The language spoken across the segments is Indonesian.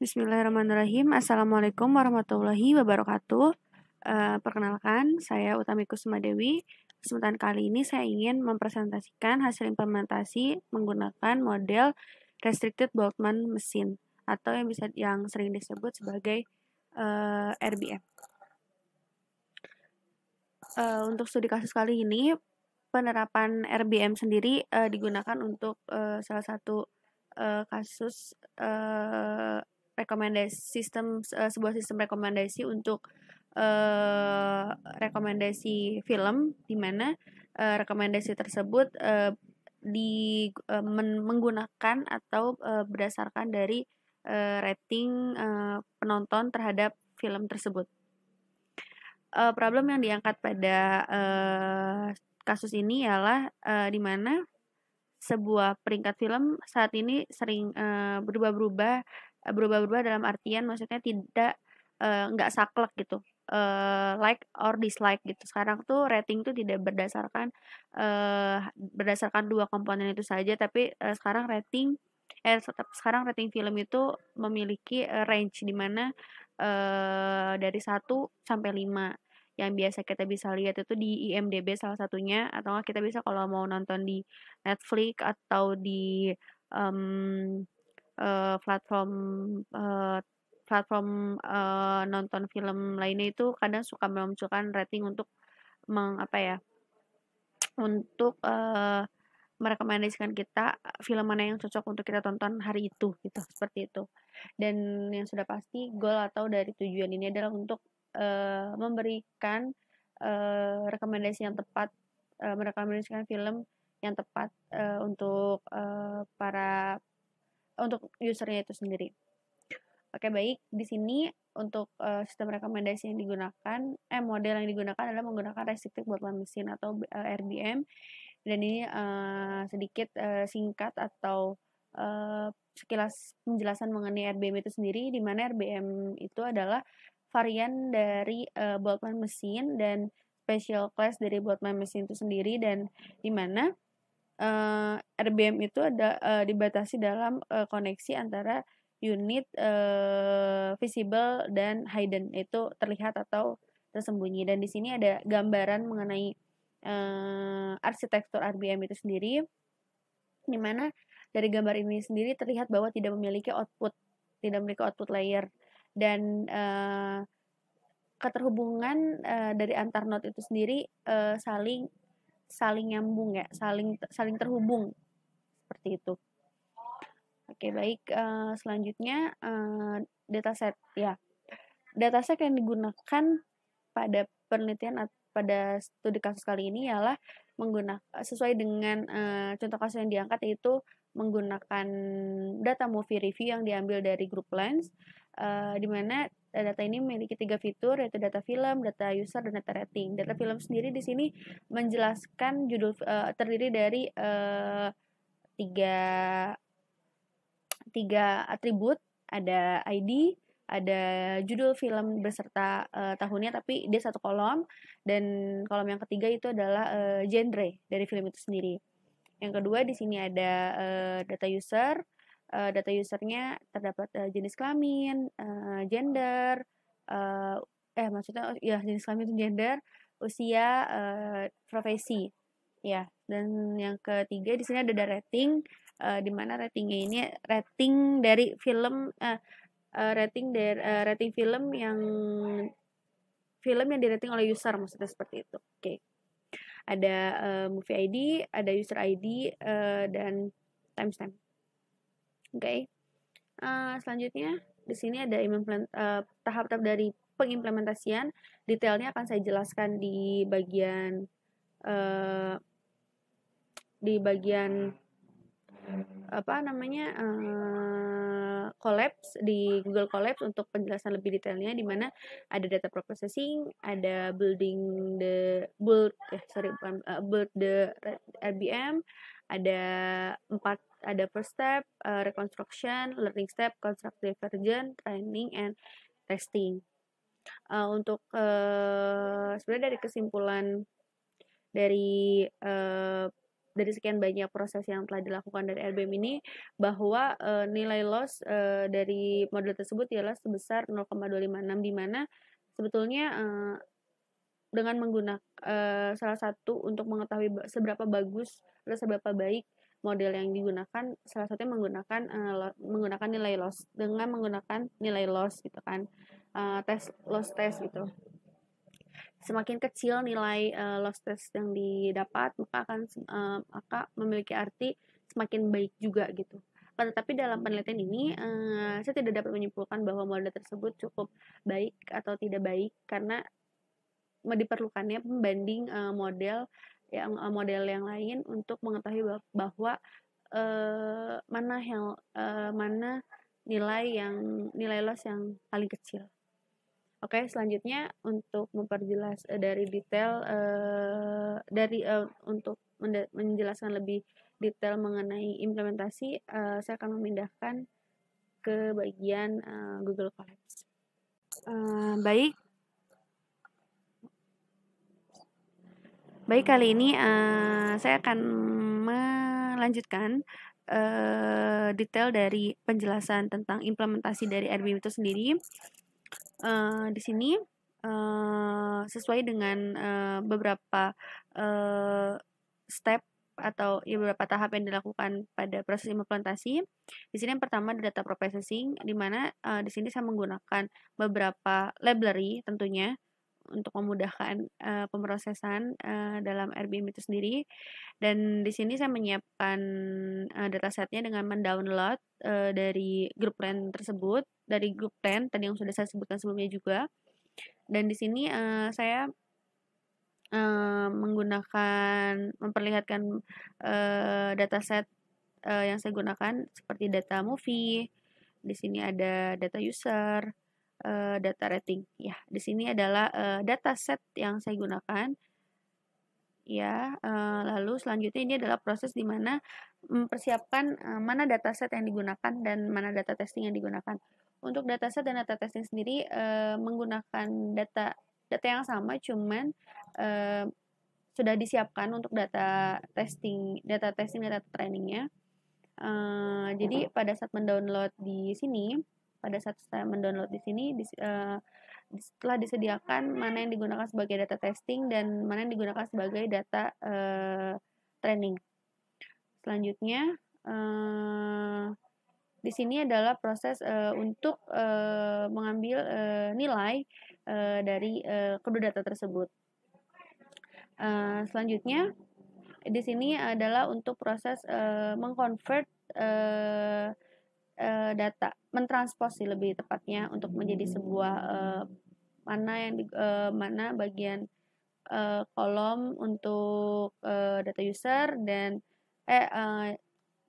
Bismillahirrahmanirrahim. Assalamualaikum warahmatullahi wabarakatuh. Perkenalkan, saya Utami Kusuma Dewi. Kesempatan kali ini saya ingin mempresentasikan hasil implementasi menggunakan model Restricted Boltzmann Machine atau yang sering disebut sebagai RBM. Untuk studi kasus kali ini, penerapan RBM sendiri digunakan untuk salah satu kasus sebuah sistem rekomendasi untuk rekomendasi film, di mana rekomendasi tersebut menggunakan atau berdasarkan dari rating penonton terhadap film tersebut. Problem yang diangkat pada kasus ini ialah di mana sebuah peringkat film saat ini sering berubah-ubah dalam artian maksudnya tidak nggak saklek gitu, like or dislike gitu. Sekarang tuh rating tuh tidak berdasarkan dua komponen itu saja, tapi sekarang rating film itu memiliki range di mana dari 1 sampai 5 yang biasa kita bisa lihat itu di IMDb salah satunya, atau kita bisa kalau mau nonton di Netflix atau di um, platform nonton film lainnya itu kadang suka memunculkan rating untuk apa ya, untuk merekomendasikan kita film mana yang cocok untuk kita tonton hari itu gitu, seperti itu. Dan yang sudah pasti goal atau dari tujuan ini adalah untuk memberikan rekomendasi yang tepat, merekomendasikan film yang tepat untuk usernya itu sendiri. Oke, baik. Di sini untuk sistem rekomendasi yang digunakan, model yang digunakan adalah menggunakan Restricted Boltzmann Machine atau RBM. Dan ini sedikit singkat atau sekilas penjelasan mengenai RBM itu sendiri, di mana RBM itu adalah varian dari Boltzmann Machine dan special class dari Boltzmann Machine itu sendiri, dan di mana RBM itu dibatasi dalam koneksi antara unit visible dan hidden, itu terlihat atau tersembunyi. Dan di sini ada gambaran mengenai arsitektur RBM itu sendiri, di mana dari gambar ini sendiri terlihat bahwa tidak memiliki output layer, dan keterhubungan dari antar node itu sendiri saling nyambung ya, saling terhubung seperti itu. Oke, baik. Selanjutnya dataset ya. Dataset yang digunakan pada penelitian pada studi kasus kali ini ialah sesuai dengan contoh kasus yang diangkat, yaitu menggunakan data movie review yang diambil dari Group Lens, di mana data ini memiliki 3 fitur, yaitu data film, data user, dan data rating. Data film sendiri di sini menjelaskan terdiri dari tiga atribut, ada ID, ada judul film beserta tahunnya, tapi dia satu kolom, dan kolom yang ketiga itu adalah genre dari film itu sendiri. Yang kedua di sini ada data user. Data usernya terdapat jenis kelamin, gender, maksudnya ya jenis kelamin itu gender, usia, profesi, ya. Dan yang ketiga di sini ada rating, di mana ratingnya ini rating dari film, rating film yang dirating oleh user, maksudnya seperti itu. Oke. Ada movie ID, ada user ID, dan timestamp. Oke. Selanjutnya di sini ada tahap-tahap dari pengimplementasian. Detailnya akan saya jelaskan di bagian Collapse, di Google Collapse untuk penjelasan lebih detailnya, di mana ada data processing, ada build the RBM, ada first step, reconstruction, learning step, constructive version, training, and testing. Untuk sebenarnya dari kesimpulan dari dari sekian banyak proses yang telah dilakukan dari RBM ini bahwa nilai loss dari model tersebut ialah sebesar 0,256, di mana sebetulnya dengan menggunakan salah satu untuk mengetahui seberapa bagus atau seberapa baik model yang digunakan, salah satunya menggunakan nilai loss, dengan menggunakan nilai loss gitu kan, loss test gitu. Semakin kecil nilai loss test yang didapat, maka memiliki arti semakin baik juga gitu. Tetapi dalam penelitian ini saya tidak dapat menyimpulkan bahwa model tersebut cukup baik atau tidak baik, karena diperlukannya pembanding model yang lain untuk mengetahui bahwa mana nilai loss yang paling kecil. Oke, selanjutnya untuk memperjelas dari detail untuk menjelaskan lebih detail mengenai implementasi, saya akan memindahkan ke bagian Google Colabs. Baik, kali ini saya akan melanjutkan detail dari penjelasan tentang implementasi dari RBM itu sendiri. Di sini sesuai dengan beberapa step atau beberapa tahap yang dilakukan pada proses implementasi. Di sini yang pertama data processing, di mana di sini saya menggunakan beberapa library tentunya untuk memudahkan pemrosesan dalam RBM itu sendiri. Dan di sini saya menyiapkan datasetnya dengan mendownload dari grup plan tersebut, dari grup plan tadi yang sudah saya sebutkan sebelumnya juga. Dan di sini saya memperlihatkan dataset yang saya gunakan seperti data movie. Di sini ada data user, data rating. Ya, di sini adalah dataset yang saya gunakan. Ya, lalu selanjutnya ini adalah proses di mana mempersiapkan mana dataset yang digunakan dan mana data testing yang digunakan. Untuk dataset dan data testing sendiri menggunakan data yang sama, cuman sudah disiapkan untuk data testing, data trainingnya. Jadi pada saat mendownload di sini, setelah disediakan mana yang digunakan sebagai data testing dan mana yang digunakan sebagai data training. Selanjutnya di sini adalah proses untuk mengambil nilai dari kedua data tersebut. Selanjutnya di sini adalah untuk proses mengconvert data, mentranspos lebih tepatnya untuk menjadi sebuah mana bagian kolom untuk data user dan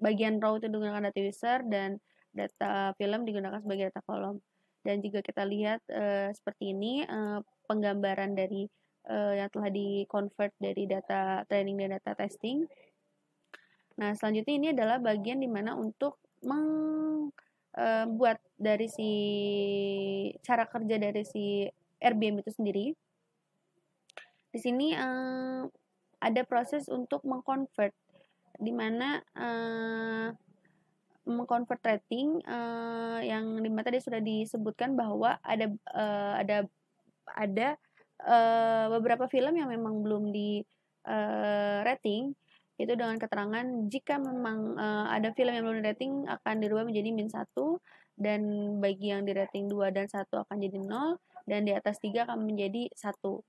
bagian row itu digunakan data user dan data film digunakan sebagai data kolom. Dan jika kita lihat seperti ini penggambaran dari yang telah di-convert dari data training dan data testing. Nah, selanjutnya ini adalah bagian dimana untuk membuat dari cara kerja dari si RBM itu sendiri. Di sini ada proses untuk mengconvert, di mana mengconvert rating yang dimana tadi sudah disebutkan bahwa ada beberapa film yang memang belum di rating, itu dengan keterangan jika memang ada film yang belum di rating akan dirubah menjadi -1, dan bagi yang di rating 2 dan 1 akan jadi 0, dan di atas 3 akan menjadi 1.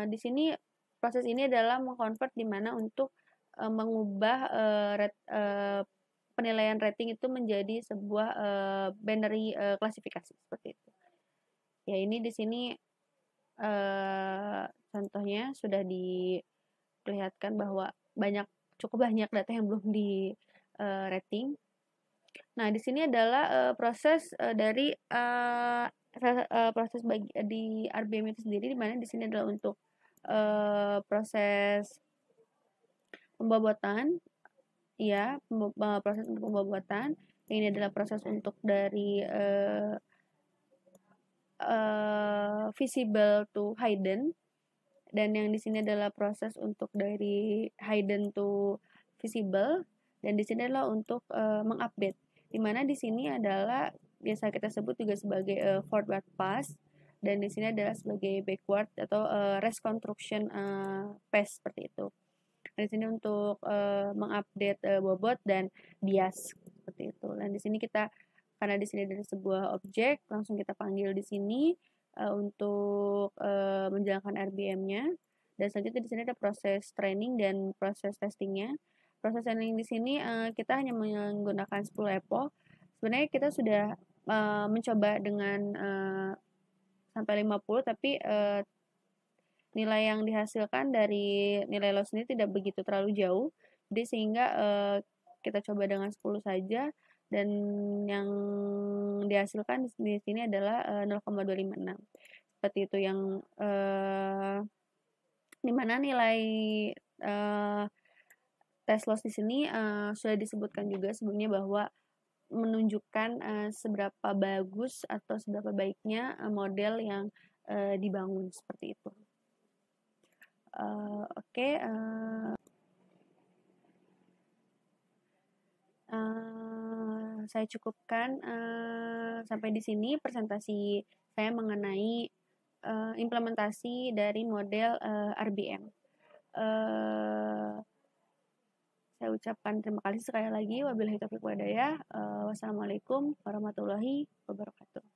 Di sini proses ini adalah mengconvert di mana untuk mengubah penilaian rating itu menjadi sebuah binary klasifikasi seperti itu. Ya, ini di sini contohnya sudah diperlihatkan bahwa cukup banyak data yang belum di rating. Nah, di sini adalah proses dari proses di RBM itu sendiri, di mana di sini adalah untuk proses pembobotan. Ya, proses untuk pembobotan. Ini adalah proses untuk dari visible to hidden. Dan yang di sini adalah proses untuk dari hidden to visible, dan di sini adalah untuk mengupdate. Dimana di sini adalah biasa kita sebut juga sebagai forward pass, dan di sini adalah sebagai backward atau reconstruction pass seperti itu. Di sini untuk mengupdate bobot dan bias seperti itu. Dan di sini kita, karena di sini dari sebuah objek, langsung kita panggil di sini untuk menjalankan RBM-nya. Dan selanjutnya di sini ada proses training dan proses testingnya. Proses training di sini kita hanya menggunakan 10 epoch. Sebenarnya kita sudah mencoba dengan sampai 50, tapi nilai yang dihasilkan dari nilai loss sendiri tidak begitu terlalu jauh. Jadi sehingga kita coba dengan 10 saja, dan yang dihasilkan di sini adalah 0,256. Seperti itu, yang dimana nilai tes loss di sini sudah disebutkan juga sebelumnya bahwa menunjukkan seberapa bagus atau seberapa baiknya model yang dibangun seperti itu. Oke, saya cukupkan sampai di sini presentasi saya mengenai implementasi dari model RBM. Saya ucapkan terima kasih sekali lagi. Wabillahi taufiq walhidayah. Wassalamualaikum warahmatullahi wabarakatuh.